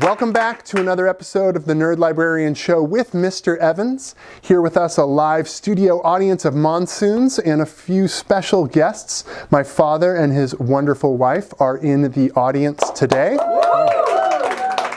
Welcome back to another episode of the Nerd Librarian Show with Mr. Evans. Here with us, a live studio audience of monsoons and a few special guests. My father and his wonderful wife are in the audience today.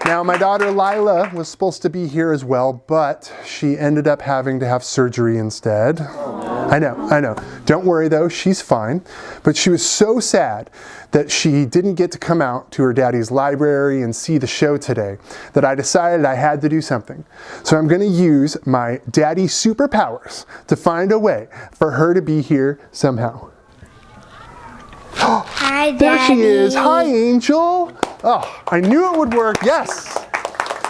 Now, my daughter Lila was supposed to be here as well, but she ended up having to have surgery instead. I know. Don't worry though, she's fine. But she was so sad that she didn't get to come out to her daddy's library and see the show today that I decided I had to do something. So I'm going to use my daddy superpowers to find a way for her to be here somehow. Hi, Daddy. There she is. Hi, Angel. Oh, I knew it would work. Yes.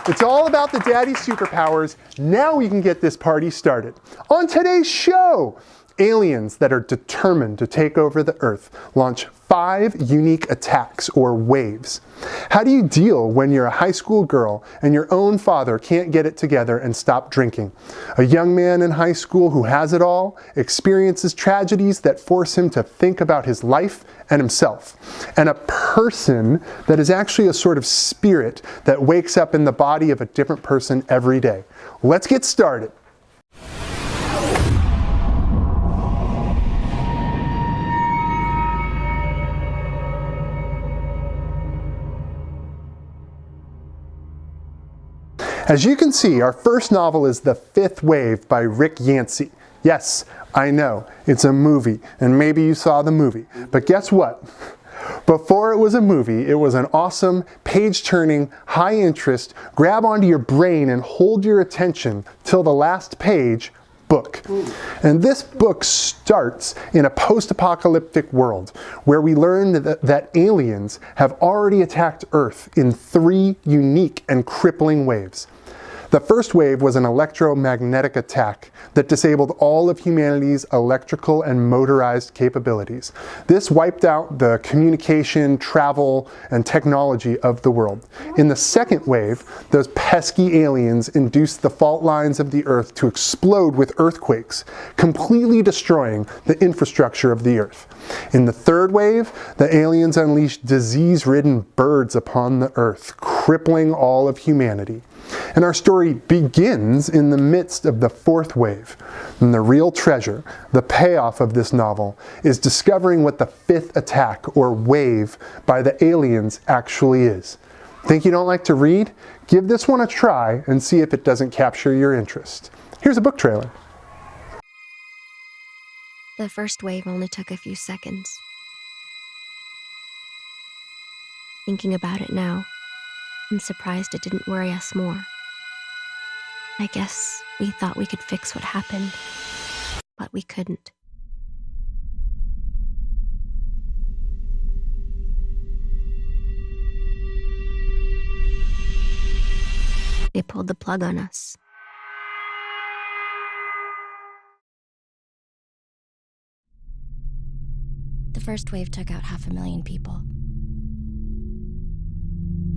It's all about the daddy superpowers. Now we can get this party started. On today's show, aliens that are determined to take over the Earth launch 5 unique attacks or waves. How do you deal when you're a high school girl and your own father can't get it together and stop drinking? A young man in high school who has it all experiences tragedies that force him to think about his life and himself. And a person that is actually a sort of spirit that wakes up in the body of a different person every day. Let's get started. As you can see, our first novel is The Fifth Wave by Yancey. Yes, I know, it's a movie, and maybe you saw the movie. But guess what? Before it was a movie, it was an awesome, page-turning, high-interest, grab onto your brain and hold your attention till the last page book. And this book starts in a post-apocalyptic world where we learn that aliens have already attacked Earth in 3 unique and crippling waves. The first wave was an electromagnetic attack that disabled all of humanity's electrical and motorized capabilities. This wiped out the communication, travel, and technology of the world. In the second wave, those pesky aliens induced the fault lines of the Earth to explode with earthquakes, completely destroying the infrastructure of the Earth. In the third wave, the aliens unleashed disease-ridden birds upon the Earth, crippling all of humanity. And our story begins in the midst of the fourth wave. And the real treasure, the payoff of this novel, is discovering what the fifth attack or wave by the aliens actually is. Think you don't like to read? Give this one a try and see if it doesn't capture your interest. Here's a book trailer. The first wave only took a few seconds. Thinking about it now, I'm surprised it didn't worry us more. I guess we thought we could fix what happened, but we couldn't. They pulled the plug on us. The first wave took out 500,000 people.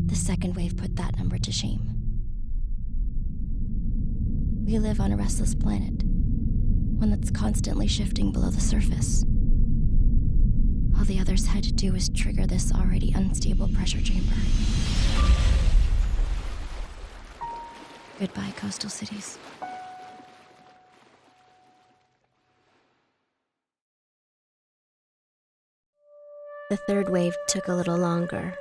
The second wave put that number to shame. We live on a restless planet, one that's constantly shifting below the surface. All the others had to do was trigger this already unstable pressure chamber. Goodbye, coastal cities. The third wave took a little longer.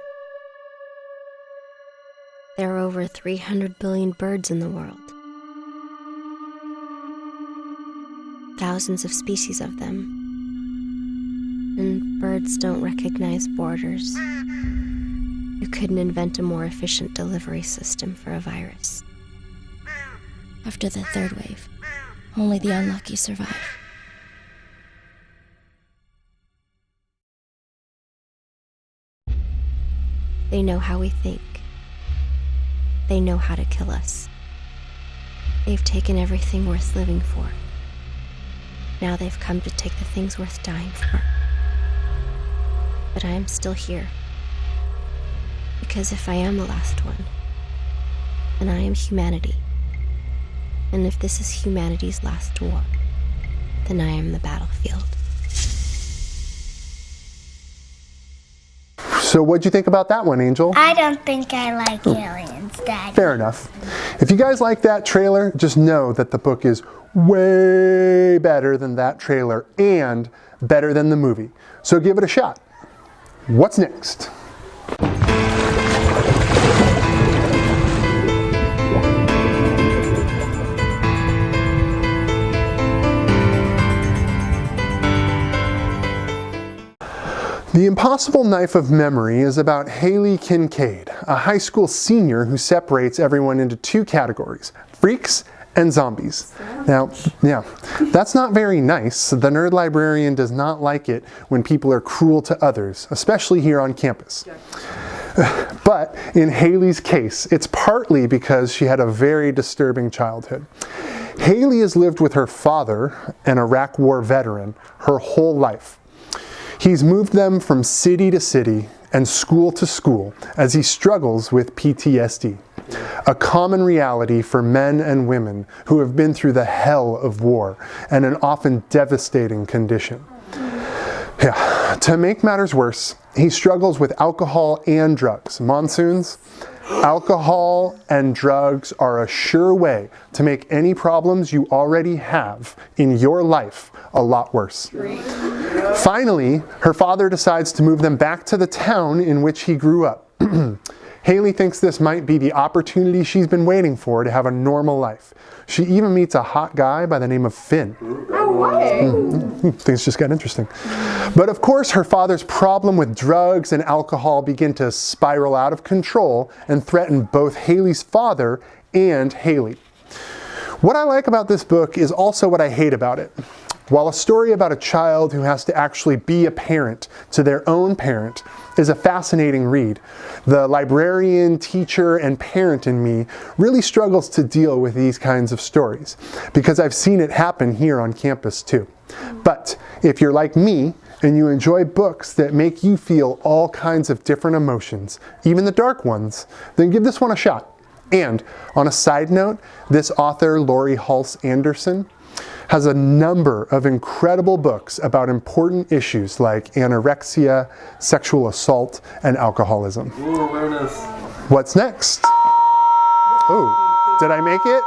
There are over 300 billion birds in the world. Thousands of species of them. And birds don't recognize borders. You couldn't invent a more efficient delivery system for a virus. After the third wave, only the unlucky survive. They know how we think. They know how to kill us. They've taken everything worth living for. Now they've come to take the things worth dying for. But I am still here. Because if I am the last one, then I am humanity. And if this is humanity's last war, then I am the battlefield. So what'd you think about that one, Angel? I don't think I like aliens. means Daddy. Fair enough. If you guys like that trailer, just know that the book is way better than that trailer and better than the movie. So give it a shot. What's next? The Impossible Knife of Memory is about Haley Kincaid, a high school senior who separates everyone into two categories, freaks and zombies. Now, yeah, that's not very nice. The nerd librarian does not like it when people are cruel to others, especially here on campus. But in Haley's case, it's partly because she had a very disturbing childhood. Haley has lived with her father, an Iraq War veteran, her whole life. He's moved them from city to city and school to school as he struggles with PTSD, a common reality for men and women who have been through the hell of war and an often devastating condition. Yeah. To make matters worse, he struggles with alcohol and drugs. Monsoons, alcohol and drugs are a sure way to make any problems you already have in your life a lot worse. Finally, her father decides to move them back to the town in which he grew up. Haley thinks this might be the opportunity she's been waiting for to have a normal life. She even meets a hot guy by the name of Finn. Things just got interesting. But of course, her father's problem with drugs and alcohol begin to spiral out of control and threaten both Haley's father and Haley. What I like about this book is also what I hate about it. While a story about a child who has to actually be a parent to their own parent is a fascinating read, the librarian, teacher, and parent in me really struggles to deal with these kinds of stories because I've seen it happen here on campus too. But if you're like me and you enjoy books that make you feel all kinds of different emotions, even the dark ones, then give this one a shot. And on a side note, this author, Laurie Halse Anderson, has a number of incredible books about important issues like anorexia, sexual assault, and alcoholism. Ooh, awareness. What's next? Oh, did I make it?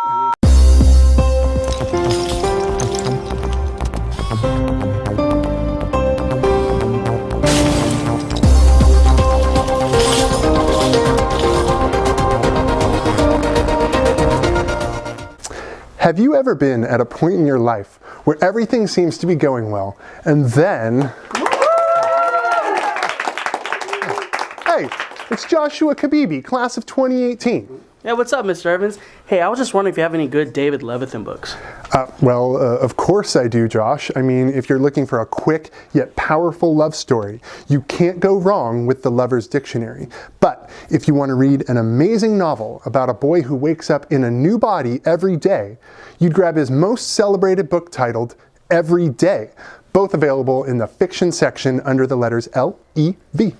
Have you ever been at a point in your life where everything seems to be going well, and then... Hey, it's Joshua Kabibi, class of 2018. Yeah, what's up, Mr. Evans? Hey, I was just wondering if you have any good David Levithan books. Of course I do, Josh. I mean, if you're looking for a quick yet powerful love story, you can't go wrong with The Lover's Dictionary. But if you want to read an amazing novel about a boy who wakes up in a new body every day, you'd grab his most celebrated book titled Every Day, both available in the fiction section under the letters L-E-V.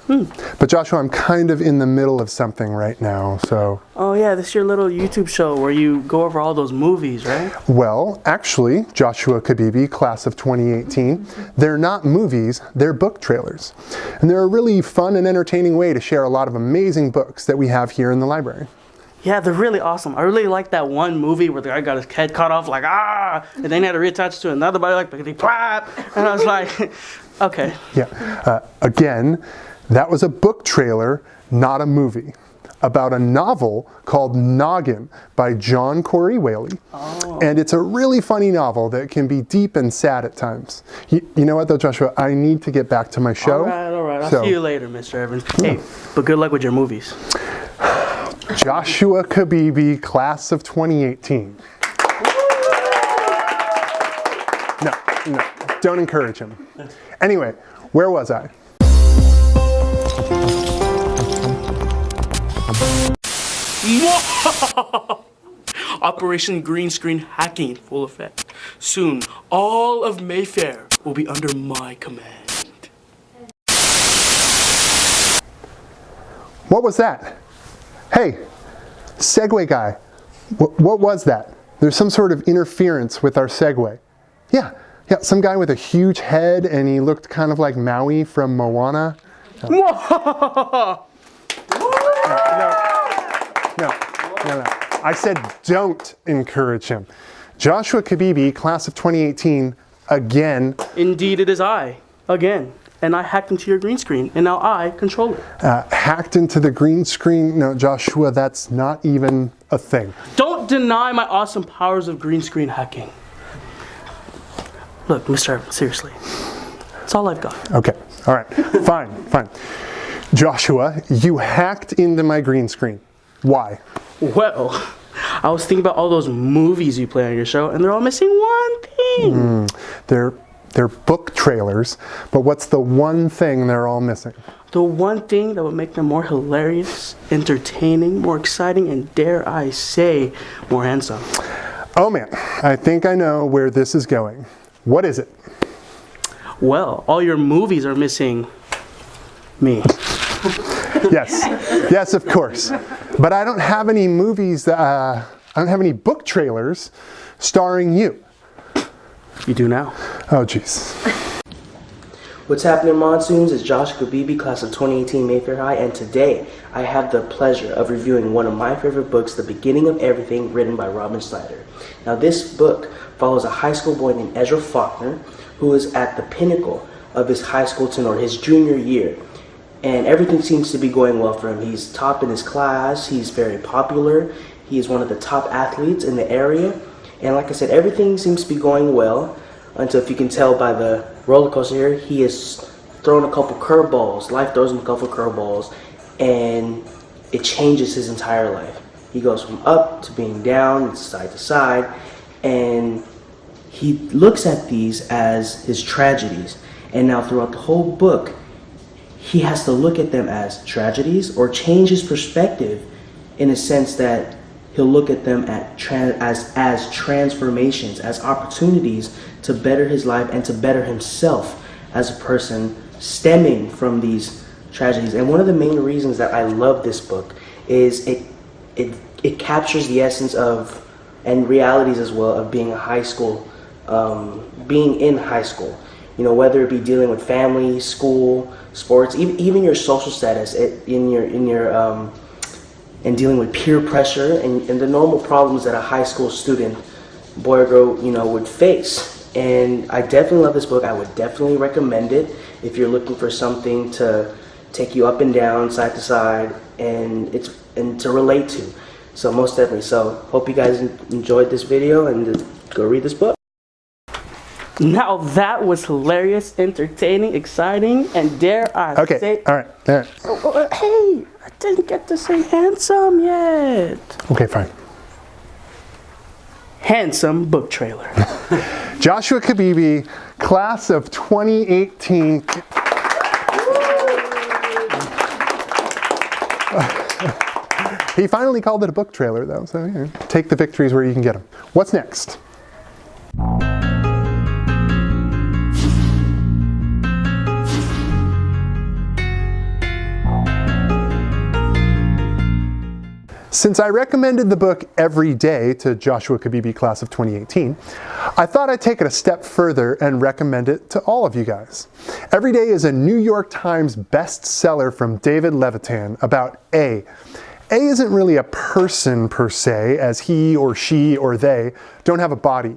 But Joshua, I'm kind of in the middle of something right now, so... Oh yeah, this is your little YouTube show where you go over all those movies, right? Well, actually, Joshua Kabibi, class of 2018, they're not movies, they're book trailers. And they're a really fun and entertaining way to share a lot of amazing books that we have here in the library. Yeah, they're really awesome. I really like that one movie where the guy got his head cut off, like, and then he had to reattach to another body, like, and I was like, okay. Yeah, again, that was a book trailer, not a movie, about a novel called Noggin by John Corey Whaley. Oh. And it's a really funny novel that can be deep and sad at times. You know what though, Joshua? I need to get back to my show. All right. I'll see you later, Mr. Evans. Hey, but good luck with your movies. Joshua Kabibi, class of 2018. No, don't encourage him. Anyway, where was I? Operation Green Screen Hacking full effect. Soon, all of Mayfair will be under my command. What was that? Hey, Segway guy, what was that? There's some sort of interference with our Segway. Yeah, some guy with a huge head and he looked kind of like Maui from Moana. No, No. I said don't encourage him. Joshua Kabibi, class of 2018, again. Indeed, it is I, again. And I hacked into your green screen, and now I control it. Hacked into the green screen? No, Joshua, that's not even a thing. Don't deny my awesome powers of green screen hacking. Look, Mr. Evans, seriously. That's all I've got. Okay, all right, fine. Joshua, you hacked into my green screen. Why? Well, I was thinking about all those movies you play on your show, and they're all missing one thing. They're book trailers, but what's the one thing they're all missing? The one thing that would make them more hilarious, entertaining, more exciting, and dare I say, more handsome. Oh man, I think I know where this is going. What is it? Well, all your movies are missing me. Yes, of course. But I don't have any movies, I don't have any book trailers starring you. You do now. Oh, jeez. What's happening, Monsoons? It's Josh Kabibi, class of 2018 Mayfair High, and today I have the pleasure of reviewing one of my favorite books, The Beginning of Everything, written by Robyn Schneider. Now, this book follows a high school boy named Ezra Faulkner, who is at the pinnacle of his high school tenure, his junior year. And everything seems to be going well for him. He's top in his class, he's very popular, he is one of the top athletes in the area. And like I said, everything seems to be going well until, if you can tell by the roller coaster here, he has thrown a couple curveballs. Life throws him a couple curveballs, and it changes his entire life. He goes from up to being down, side to side, and he looks at these as his tragedies. And now throughout the whole book, he has to look at them as tragedies or change his perspective in a sense that he'll look at them as transformations, as opportunities to better his life and to better himself as a person stemming from these tragedies. And one of the main reasons that I love this book is it captures the essence of, and realities as well, of being a high school, being in high school. You know, whether it be dealing with family, school, sports, even your social status and dealing with peer pressure and the normal problems that a high school student, boy or girl, would face. And I definitely love this book. I would definitely recommend it if you're looking for something to take you up and down, side to side, and to relate to. So most definitely. So hope you guys enjoyed this video, and go read this book. Now that was hilarious, entertaining, exciting, and dare I say... All right. Hey, I didn't get to say handsome yet. Okay, fine. Handsome book trailer. Joshua Kabibi, class of 2018. He finally called it a book trailer, though, so take the victories where you can get them. What's next? Since I recommended the book Every Day to Joshua Kabibi, class of 2018, I thought I'd take it a step further and recommend it to all of you guys. Every Day is a New York Times bestseller from David Levithan about A. A isn't really a person per se, as he or she or they don't have a body.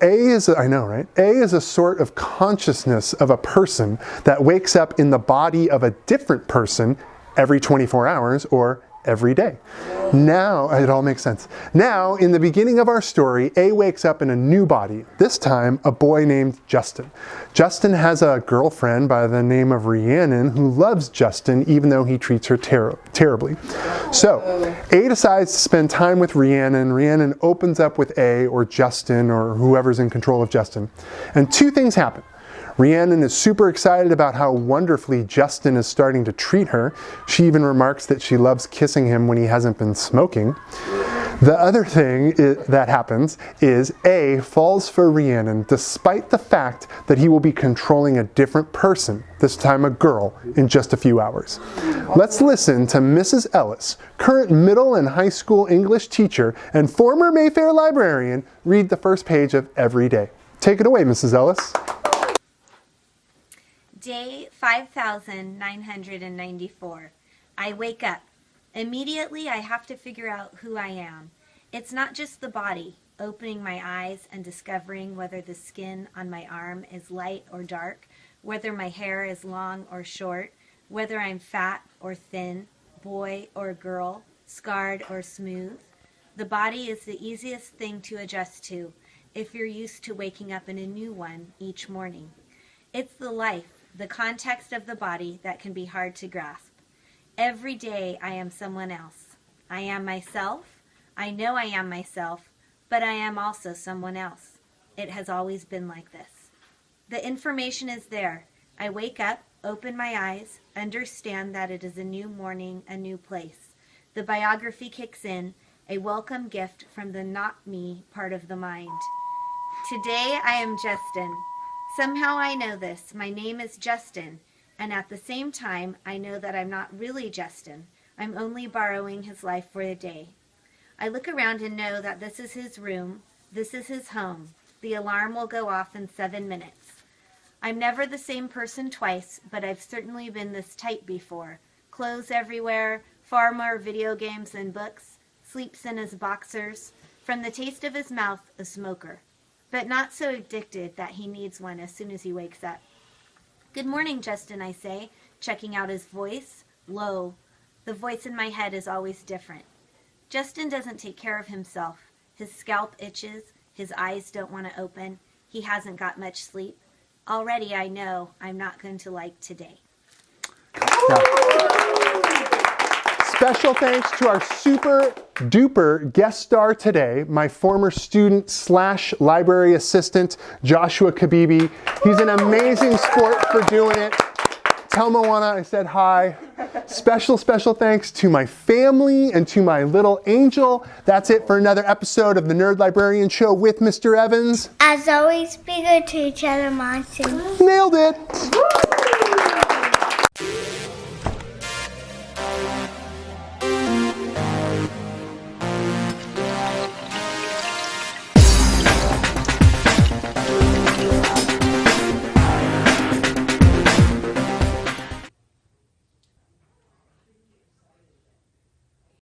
A is a sort of consciousness of a person that wakes up in the body of a different person every 24 hours or every day. Now, it all makes sense. Now, in the beginning of our story, A wakes up in a new body, this time a boy named Justin. Justin has a girlfriend by the name of Rhiannon who loves Justin even though he treats her terribly. So, A decides to spend time with Rhiannon. Rhiannon opens up with A, or Justin, or whoever's in control of Justin. And two things happen. Rhiannon is super excited about how wonderfully Justin is starting to treat her. She even remarks that she loves kissing him when he hasn't been smoking. The other thing that happens is A falls for Rhiannon despite the fact that he will be controlling a different person, this time a girl, in just a few hours. Let's listen to Mrs. Ellis, current middle and high school English teacher and former Mayfair librarian, read the first page of Every Day. Take it away, Mrs. Ellis. Day 5,994. I wake up. Immediately, I have to figure out who I am. It's not just the body, opening my eyes and discovering whether the skin on my arm is light or dark, whether my hair is long or short, whether I'm fat or thin, boy or girl, scarred or smooth. The body is the easiest thing to adjust to if you're used to waking up in a new one each morning. It's the life, the context of the body that can be hard to grasp. Every day I am someone else. I am myself. I know I am myself, but I am also someone else. It has always been like this. The information is there. I wake up, open my eyes, understand that it is a new morning, a new place. The biography kicks in, a welcome gift from the not me part of the mind. Today I am Justin. Somehow I know this. My name is Justin, and at the same time I know that I'm not really Justin. I'm only borrowing his life for a day. I look around and know that this is his room, this is his home. The alarm will go off in 7 minutes. I'm never the same person twice, but I've certainly been this tight before. Clothes everywhere, far more video games than books, sleeps in his boxers, from the taste of his mouth, a smoker. But not so addicted that he needs one as soon as he wakes up. Good morning, Justin, I say, checking out his voice. Low. The voice in my head is always different. Justin doesn't take care of himself. His scalp itches, his eyes don't want to open, he hasn't got much sleep. Already I know I'm not going to like today. Yeah. Special thanks to our super duper guest star today, my former student / library assistant, Joshua Kabibi. He's an amazing sport for doing it. Tell Moana I said hi. Special thanks to my family and to my little angel. That's it for another episode of the Nerd Librarian Show with Mr. Evans. As always, be good to each other, Monsoon. Nailed it.